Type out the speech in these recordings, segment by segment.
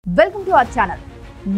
Welcome to our channel.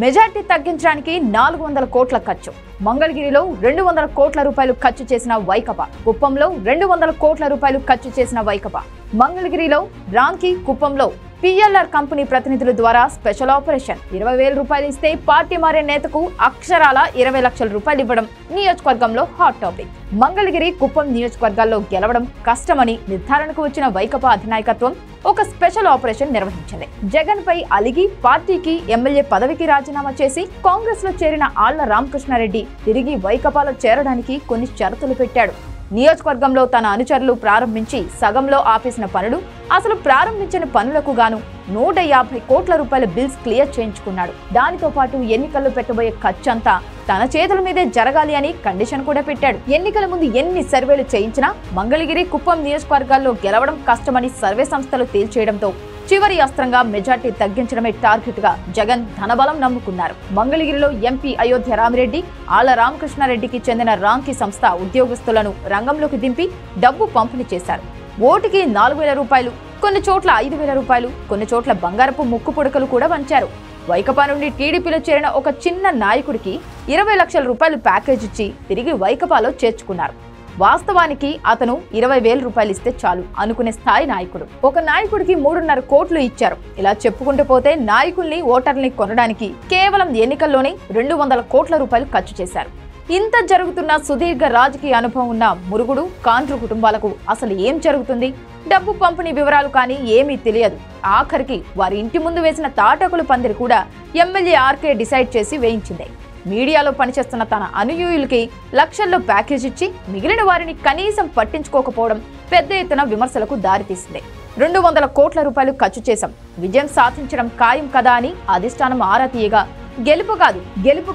Majority తగ్గించడానికి 400 కోట్ల ఖర్చు. మంగళగిరిలో 200 కోట్ల రూపాయలు ఖర్చు చేసిన వైకపా. కుప్పంలో 200 కోట్ల రూపాయలు ఖర్చు చేసిన వైకపా. మంగళగిరిలో రాంకి, కుప్పంలో పిఎల్ఆర్ కంపెనీ ప్రతినిధుల ద్వారా స్పెషల్ ఆపరేషన్. 20,000 రూపాయలు ఇస్తే పార్టీ మారే నేతకు అక్షరాల 20 లక్షల రూపాయలు ఇవ్వడం నియోజకవర్గంలో హాట్ టాపిక్. మంగళగిరి, కుప్పం నియోజకవర్గాల్లో గెలవడం కష్టమని నిర్ధారణకు వచ్చిన వైకపా అధినాయకత్వం ఒక స్పెషల్ ఆపరేషన్ నిర్వహించింది. జగన్ పై అలిగి పార్టీకి ఎమ్మెల్యే పదవికి రాజీనామా చేసి కాంగ్రెస్ లో చేరిన ఆళ్ల రామకృష్ణారెడ్డి తిరిగి వైకపాలో చేరడానికి కొన్ని షరతులు పెట్టాడు. నియోజకవర్గంలో తన అనుచరులు ప్రారంభించి సగంలో ఆపేసిన పనులు, అసలు ప్రారంభించిన పనులకు గాను 150 కోట్ల రూపాయల బిల్స్ క్లియర్ చేయించుకున్నాడు. దానితో పాటు ఎన్నికల్లో పెట్టబోయే ఖర్చంతా తన చేతుల మీదే జరగాలి అని కండిషన్ కూడా పెట్టాడు. ఎన్నికల ముందు ఎన్ని సర్వేలు చేయించినా మంగళగిరి, కుప్పం నియోజకవర్గాల్లో గెలవడం కష్టమని సర్వే సంస్థలు తేల్చేయడంతో చివరి అస్త్రంగా మెజార్టీ తగ్గించడమే టార్గెట్ గా జగన్ ధనబలం నమ్ముకున్నారు. మంగళగిరిలో ఎంపీ అయోధ్య రామిరెడ్డి, ఆళ్ల రామకృష్ణారెడ్డికి చెందిన రాంకి సంస్థ ఉద్యోగస్తులను రంగంలోకి దింపి డబ్బు పంపిణీ చేశారు. ఓటుకి 4,000 రూపాయలు, కొన్ని చోట్ల 5,000 రూపాయలు, కొన్ని చోట్ల బంగారపు ముక్కు పుడకలు కూడా పంచారు. వైకపా నుండి టీడీపీలో చేరిన ఒక చిన్న నాయకుడికి 20 లక్షల రూపాయలు ప్యాకేజ్ ఇచ్చి తిరిగి వైకపాలో చేర్చుకున్నారు. వాస్తవానికి అతను 20,000 రూపాయలు ఇస్తే చాలు అనుకునే స్థాయి నాయకుడు. ఒక నాయకుడికి 3.5 కోట్లు ఇచ్చారు. ఇలా చెప్పుకుంటూ పోతే నాయకుల్ని, ఓటర్లని కొనడానికి కేవలం ఎన్నికల్లోనే 200 కోట్ల రూపాయలు ఖర్చు చేశారు. ఇంత జరుగుతున్న సుదీర్ఘ రాజకీయ అనుభవం ఉన్న మురుగుడు, కాండ్రు కుటుంబాలకు అసలు ఏం జరుగుతుంది? డబ్బు పంపిణీ వివరాలు కానీ ఏమీ తెలియదు. ఆఖరికి వారి ఇంటి ముందు వేసిన తాటాకుల పందిరి కూడా ఎమ్మెల్యే ఆర్కే డిసైడ్ చేసి వేయించింది. మీడియాలో పనిచేస్తున్న తన అనుయూయులకి లక్షల్లో ప్యాకేజ్ ఇచ్చి మిగిలిన వారిని కనీసం పట్టించుకోకపోవడం పెద్ద ఎత్తున విమర్శలకు దారితీసింది. 200 కోట్ల రూపాయలు ఖర్చు చేశాం, విజయం సాధించడం ఖాయం కదా అని అధిష్టానం ఆరా తీయగా గెలుపు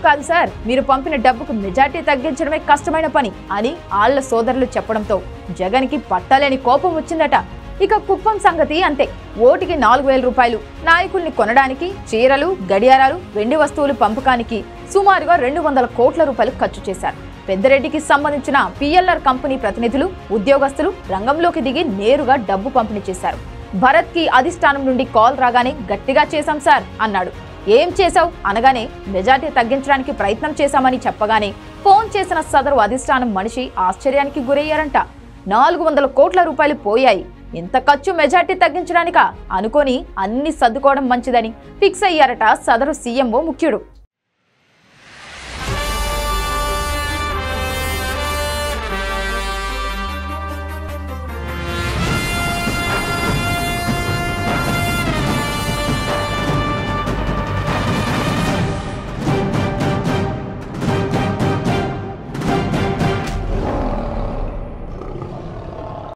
కాదు సార్, మీరు పంపిన డబ్బుకు మెజార్టీ తగ్గించడమే కష్టమైన పని అని ఆళ్ల సోదరులు చెప్పడంతో జగన్ కి పట్టలేని కోపం వచ్చిందట. ఇక కుప్పం సంగతి అంతే. ఓటుకి 4,000 రూపాయలు, నాయకుల్ని కొనడానికి చీరలు, గడియారాలు, వెండి వస్తువులు పంపకానికి సుమారుగా 200 కోట్ల రూపాయలు ఖర్చు చేశారు. పెద్దిరెడ్డికి సంబంధించిన పిఎల్ఆర్ కంపెనీ ప్రతినిధులు, ఉద్యోగస్తులు రంగంలోకి దిగి నేరుగా డబ్బు పంపిణీ చేశారు. భరత్ కి అధిష్టానం నుండి కాల్ రాగానే గట్టిగా చేశాం సార్ అన్నాడు. ఏం చేశావు అనగానే మెజార్టీ తగ్గించడానికి ప్రయత్నం చేశామని చెప్పగానే ఫోన్ చేసిన సదరు అధిష్టానం మనిషి ఆశ్చర్యానికి గురయ్యారంట. 400 కోట్ల రూపాయలు పోయాయి, ఇంత ఖర్చు మెజార్టీ తగ్గించడానికా అనుకొని అన్ని సర్దుకోవడం మంచిదని ఫిక్స్ అయ్యారట సదరు సీఎంఓ ముఖ్యుడు.